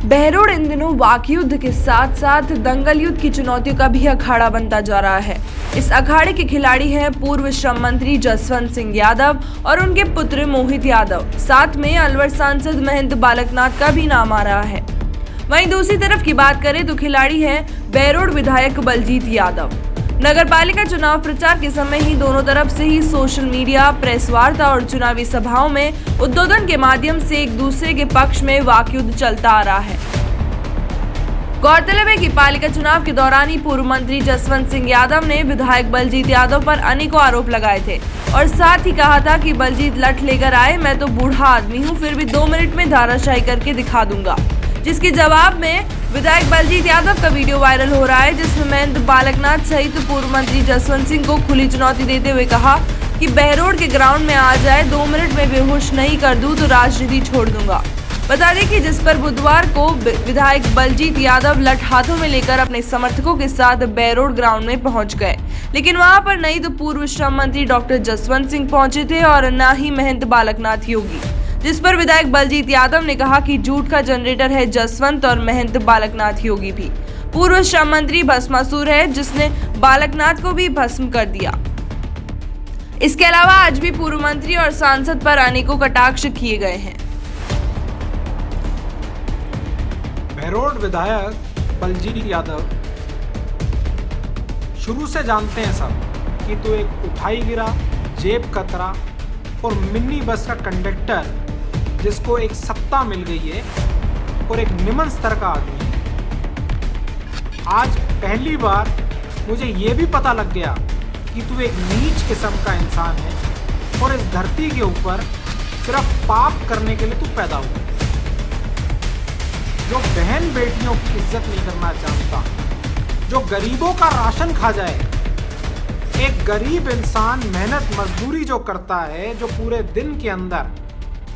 बहरोड इन दिनों वाक युद्ध के साथ साथ दंगल युद्ध की चुनौतियों का भी अखाड़ा बनता जा रहा है। इस अखाड़े के खिलाड़ी हैं पूर्व श्रम मंत्री जसवंत सिंह यादव और उनके पुत्र मोहित यादव। साथ में अलवर सांसद महंत बालकनाथ का भी नाम आ रहा है। वहीं दूसरी तरफ की बात करें तो खिलाड़ी हैं बहरोड विधायक बलजीत यादव। नगरपालिका चुनाव प्रचार के समय ही दोनों तरफ से ही सोशल मीडिया, प्रेस वार्ता और चुनावी सभाओं में उद्बोधन के माध्यम से एक दूसरे के पक्ष में वाक युद्ध चलता आ रहा है। गौरतलब है कि पालिका चुनाव के दौरान ही पूर्व मंत्री जसवंत सिंह यादव ने विधायक बलजीत यादव पर अनेकों आरोप लगाए थे और साथ ही कहा था कि बलजीत लठ लेकर आए, मैं तो बूढ़ा आदमी हूं, फिर भी 2 मिनट में धाराशाही करके दिखा दूंगा। जिसके जवाब में विधायक बलजीत यादव का वीडियो वायरल हो रहा है, जिसमें महंत बालकनाथ सहित पूर्व मंत्री जसवंत सिंह को खुली चुनौती देते हुए कहा कि बहरोड के ग्राउंड में आ जाए, 2 मिनट में बेहोश नहीं कर दूं तो राजनीति छोड़ दूंगा। बता दें कि जिस पर बुधवार को विधायक बलजीत यादव लठ हाथों में लेकर अपने समर्थकों के साथ बहरोड ग्राउंड में पहुंच गए, लेकिन वहां पर नहीं तो पूर्व श्रम मंत्री डॉक्टर जसवंत सिंह पहुंचे थे और न ही महंत बालकनाथ योगी। जिस पर विधायक बलजीत यादव ने कहा कि झूठ का जनरेटर है जसवंत और महंत बालकनाथ योगी भी। पूर्व श्रम मंत्री भस्मासुर है जिसने बालकनाथ को भी भस्म कर दिया। इसके अलावा आज भी पूर्व मंत्री और सांसद पर अनेकों कटाक्ष किए गए हैं। बहरोड विधायक बलजीत यादव, शुरू से जानते हैं सब कि तू एक उठाई गिरा, जेब कतरा और मिनी बस का कंडक्टर जिसको एक सत्ता मिल गई है और एक निम्न स्तर का आदमी है। आज पहली बार मुझे ये भी पता लग गया कि तू एक नीच किस्म का इंसान है और इस धरती के ऊपर सिर्फ पाप करने के लिए तू पैदा हुआ। जो बहन बेटियों की इज्जत नहीं करना जानता, जो गरीबों का राशन खा जाए, एक गरीब इंसान मेहनत मजदूरी जो करता है, जो पूरे दिन के अंदर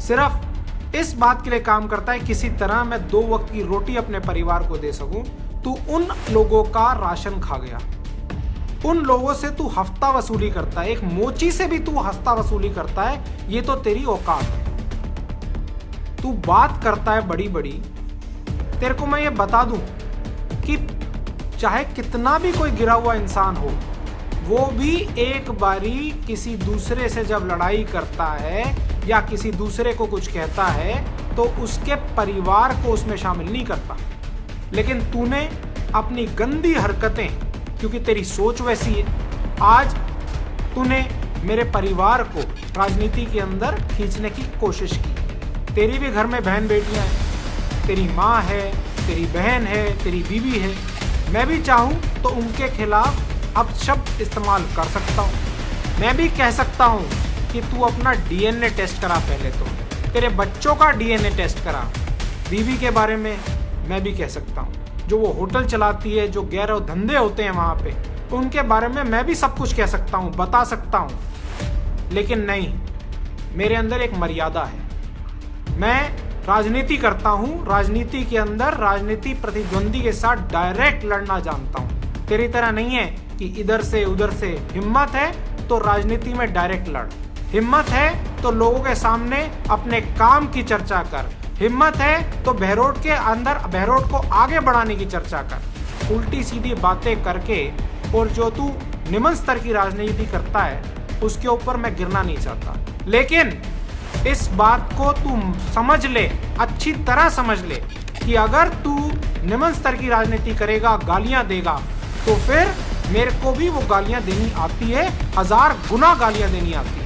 सिर्फ इस बात के लिए काम करता है किसी तरह मैं 2 वक्त की रोटी अपने परिवार को दे सकूं, तू उन लोगों का राशन खा गया। उन लोगों से तू हफ्ता वसूली करता है, एक मोची से भी तू हफ्ता वसूली करता है। ये तो तेरी औकात है। तू बात करता है बड़ी बड़ी। तेरे को मैं ये बता दूं कि चाहे कितना भी कोई गिरा हुआ इंसान हो, वो भी एक बारी किसी दूसरे से जब लड़ाई करता है या किसी दूसरे को कुछ कहता है तो उसके परिवार को उसमें शामिल नहीं करता। लेकिन तूने अपनी गंदी हरकतें, क्योंकि तेरी सोच वैसी है, आज तूने मेरे परिवार को राजनीति के अंदर खींचने की कोशिश की। तेरी भी घर में बहन बेटियां हैं, तेरी माँ है, तेरी बहन है, तेरी बीवी है। मैं भी चाहूँ तो उनके खिलाफ अब शब्द इस्तेमाल कर सकता हूँ। मैं भी कह सकता हूँ कि तू अपना डीएनए टेस्ट करा, पहले तो तेरे बच्चों का डीएनए टेस्ट करा। बीवी के बारे में मैं भी कह सकता हूँ, जो वो होटल चलाती है, जो गैर धंधे होते हैं वहाँ पे, उनके बारे में मैं भी सब कुछ कह सकता हूँ, बता सकता हूँ। लेकिन नहीं, मेरे अंदर एक मर्यादा है। मैं राजनीति करता हूँ, राजनीति के अंदर राजनीति प्रतिद्वंदी के साथ डायरेक्ट लड़ना जानता हूँ। तेरी तरह नहीं है कि इधर से उधर से। हिम्मत है तो राजनीति में डायरेक्ट लड़, हिम्मत है तो लोगों के सामने अपने काम की चर्चा कर, हिम्मत है तो बहरोड के अंदर बहरोड को आगे बढ़ाने की चर्चा कर। उल्टी सीधी बातें करके और जो तू निम्न स्तर की राजनीति करता है उसके ऊपर मैं गिरना नहीं चाहता। लेकिन इस बात को तू समझ ले, अच्छी तरह समझ ले कि अगर तू निम्न स्तर की राजनीति करेगा, गालियां देगा, तो फिर मेरे को भी वो गालियां देनी आती है, 1000 गुना गालियां देनी आती है।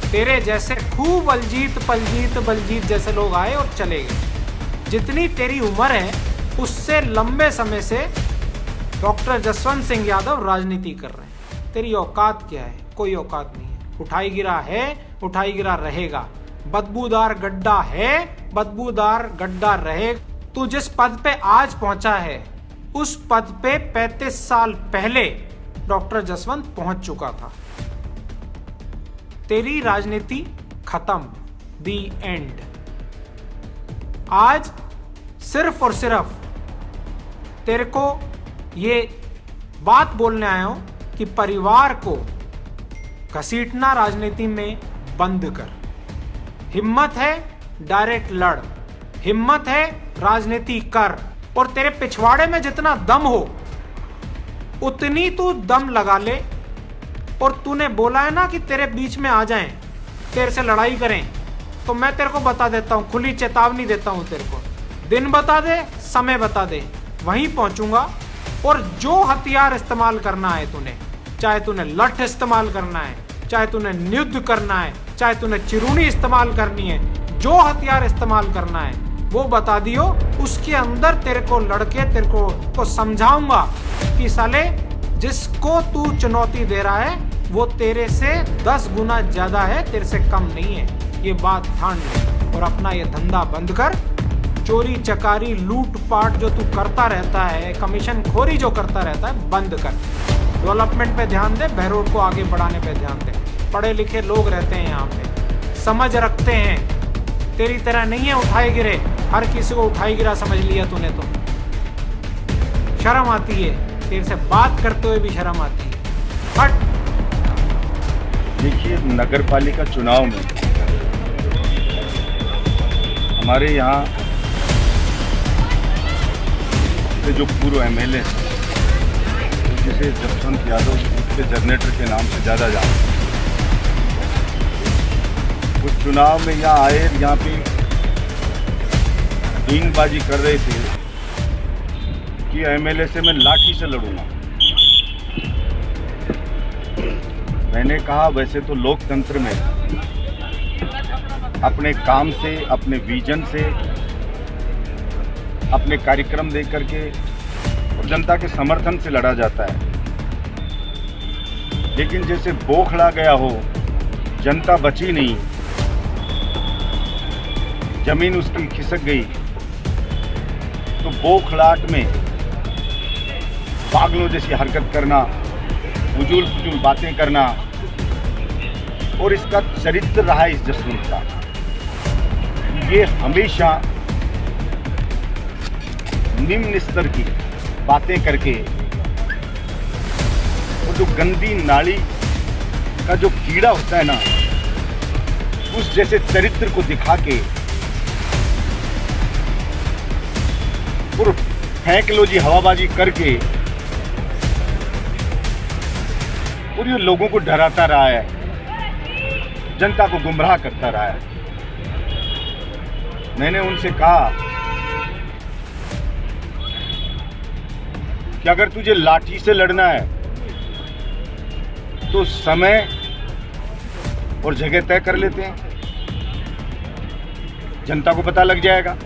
तेरे जैसे खूब बलजीत जैसे लोग आए और चले गए। जितनी तेरी उम्र है उससे लंबे समय से डॉक्टर जसवंत सिंह यादव राजनीति कर रहे हैं। तेरी औकात क्या है? कोई औकात नहीं है। उठाई गिरा है, उठाई गिरा रहेगा। बदबूदार गड्ढा है, बदबूदार गड्ढा रहे। तू जिस पद पे आज पहुंचा है उस पद पे 35 साल पहले डॉक्टर जसवंत पहुंच चुका था। तेरी राजनीति खत्म, दी एंड। आज सिर्फ और सिर्फ तेरे को ये बात बोलने आया हूं कि परिवार को घसीटना राजनीति में बंद कर। हिम्मत है डायरेक्ट लड़, हिम्मत है राजनीति कर, और तेरे पिछवाड़े में जितना दम हो उतनी तू दम लगा ले। और तूने बोला है ना कि तेरे बीच में आ जाएं, तेरे से लड़ाई करें, तो मैं तेरे को बता देता हूं, खुली चेतावनी देता हूं तेरे को। दिन बता दे, समय बता दे, वहीं पहुंचूंगा। और जो हथियार इस्तेमाल करना है तूने, चाहे तूने लठ इस्तेमाल करना है, चाहे तूने युद्ध करना है, चाहे तूने चिरूनी इस्तेमाल करनी है, जो हथियार इस्तेमाल करना है वो बता दियो। उसके अंदर तेरे को लड़के तेरे को समझाऊंगा कि साले जिसको तू चुनौती दे रहा है वो तेरे से 10 गुना ज्यादा है, तेरे से कम नहीं है। ये बात ठान ले और अपना ये धंधा बंद कर। चोरी चकारी लूट पाट जो तू करता रहता है, कमीशन खोरी जो करता रहता है, बंद कर। डेवलपमेंट पे ध्यान दे, बहरोड को आगे बढ़ाने पे ध्यान दे। पढ़े लिखे लोग रहते हैं यहाँ पे, समझ रखते हैं, तेरी तरह नहीं है उठाए गिरे। हर किसी को उठाई गिरा समझ लिया तूने तो। शर्म आती है, तेरे से बात करते हुए भी शर्म आती है। हट। देखिए, नगर पालिका चुनाव में हमारे यहाँ से जो पूर्व एमएलए जिसे जसवंत यादव उसके जनरेटर के नाम से ज़्यादा जानते हैं, उस चुनाव में यहाँ आए, यहाँ पे डींगबाजी कर रहे थे कि एमएलए से मैं लाठी से लड़ूंगा। मैंने कहा वैसे तो लोकतंत्र में अपने काम से, अपने विजन से, अपने कार्यक्रम दे करके और जनता के समर्थन से लड़ा जाता है। लेकिन जैसे बौखला गया हो, जनता बची नहीं, जमीन उसकी खिसक गई, तो बौखलाहट में पागलों जैसी हरकत करना, फजूल फजूल बातें करना, और इसका चरित्र रहा है इस जसवंत का। ये हमेशा निम्न स्तर की बातें करके और जो गंदी नाली का जो कीड़ा होता है ना, उस जैसे चरित्र को दिखा के और फेंक लो जी हवाबाजी करके, और ये लोगों को डराता रहा है, जनता को गुमराह करता रहा है। मैंने उनसे कहा कि अगर तुझे लाठी से लड़ना है तो समय और जगह तय कर लेते हैं, जनता को पता लग जाएगा।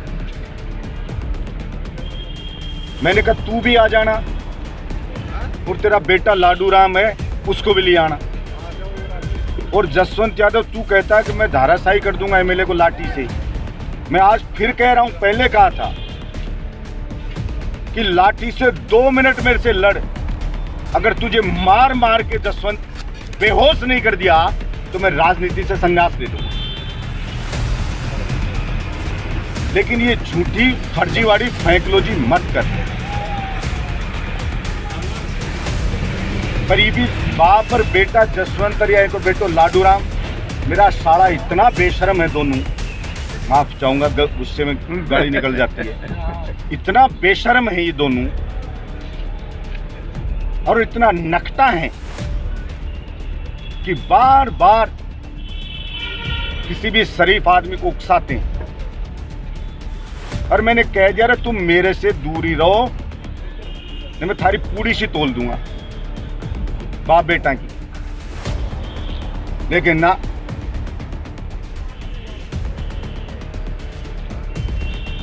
मैंने कहा तू भी आ जाना और तेरा बेटा लाडू राम है उसको भी ले आना। और जसवंत यादव तू कहता है कि मैं धाराशाही कर दूंगा एमएलए को लाठी से। मैं आज फिर कह रहा हूं, पहले कहा था कि लाठी से 2 मिनट मेरे से लड़, अगर तुझे मार मार के जसवंत बेहोश नहीं कर दिया तो मैं राजनीति से संन्यास ले लूंगा। लेकिन ये झूठी फर्जीवाड़ी फेंकलोजी मत कर। करीबी बाप और बेटा जसवंत या एक बेटो लाडू राम, मेरा साला इतना बेशर्म है, दोनों माफ चाहूंगा, गुस्से में गाली निकल जाती है, इतना बेशर्म है ये दोनों और इतना नकटा है कि बार बार किसी भी शरीफ आदमी को उकसाते हैं। और मैंने कह दिया तुम मेरे से दूर ही रहो, नहीं मैं थारी पूरी सी तोल दूंगा बाप बेटा की। लेकिन ना,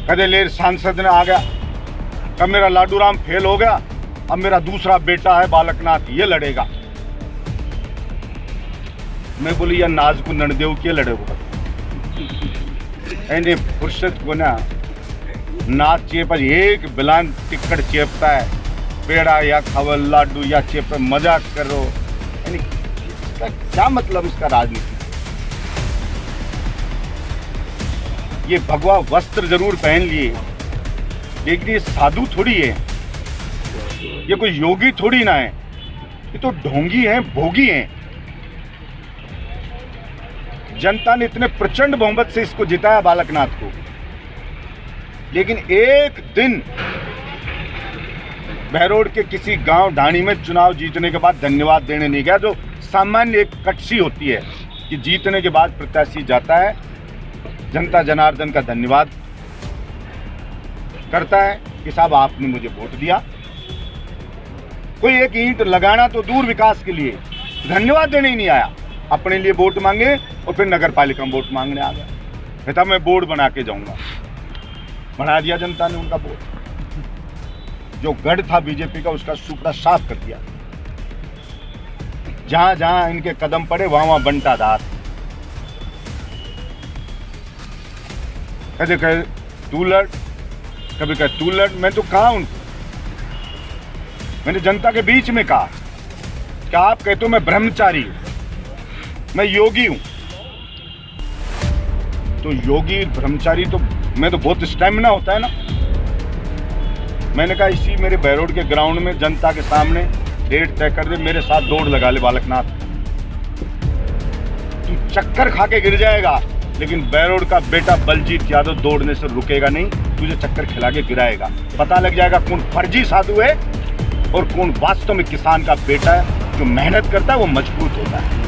कदे लेर सांसद ने आ गया, कब मेरा लाडू राम फेल हो गया, अब मेरा दूसरा बेटा है बालकनाथ, ये लड़ेगा। मैं बोली या नाज को नड़देव के लड़ेगा, एने फुर्सत को ना नाच चेप एक बिलान टिकट चेपता है, पेड़ा या खवल लाडू या चेप, मजाक करो, यानी इसका क्या मतलब इसका राजनीति। ये भगवा वस्त्र जरूर पहन लिए, लेकिन ये साधु थोड़ी है, ये कोई योगी थोड़ी ना है, ये तो ढोंगी हैं, भोगी हैं। जनता ने इतने प्रचंड बहुमत से इसको जिताया बालकनाथ को, लेकिन एक दिन बहरोड के किसी गांव ढाणी में चुनाव जीतने के बाद धन्यवाद देने नहीं गया, जो सामान्य एक कटसी होती है कि जीतने के बाद प्रत्याशी जाता है, जनता जनार्दन का धन्यवाद करता है कि साहब आपने मुझे वोट दिया। कोई एक ईंट लगाना तो दूर विकास के लिए, धन्यवाद देने ही नहीं आया, अपने लिए वोट मांगे और फिर नगर पालिका में वोट मांगने आ गया। कहता मैं बोर्ड बना के जाऊंगा, बना दिया जनता ने उनका बोर्ड। जो गढ़ था बीजेपी का उसका सुपड़ा साफ कर दिया। जहां जहां इनके कदम पड़े वहां वहां बंटाधार। कभी कहे तू लड़, कभी कहे तू लड़। मैं तो कहा उनको, मैंने जनता के बीच में कहा कि आप कहते हो मैं ब्रह्मचारी हूं, मैं योगी हूं। तो योगी ब्रह्मचारी तो मैं तो बहुत स्टैमिना होता है ना। मैंने कहा इसी मेरे बहरोड के ग्राउंड में जनता के सामने डेट तय कर दे, मेरे साथ दौड़ लगा ले बालकनाथ। तू चक्कर खा के गिर जाएगा, लेकिन बहरोड का बेटा बलजीत यादव दौड़ने से रुकेगा नहीं, तुझे चक्कर खिला के गिराएगा। पता लग जाएगा कौन फर्जी साधु है और कौन वास्तव में किसान का बेटा है, जो मेहनत करता है वो मजबूत होता है।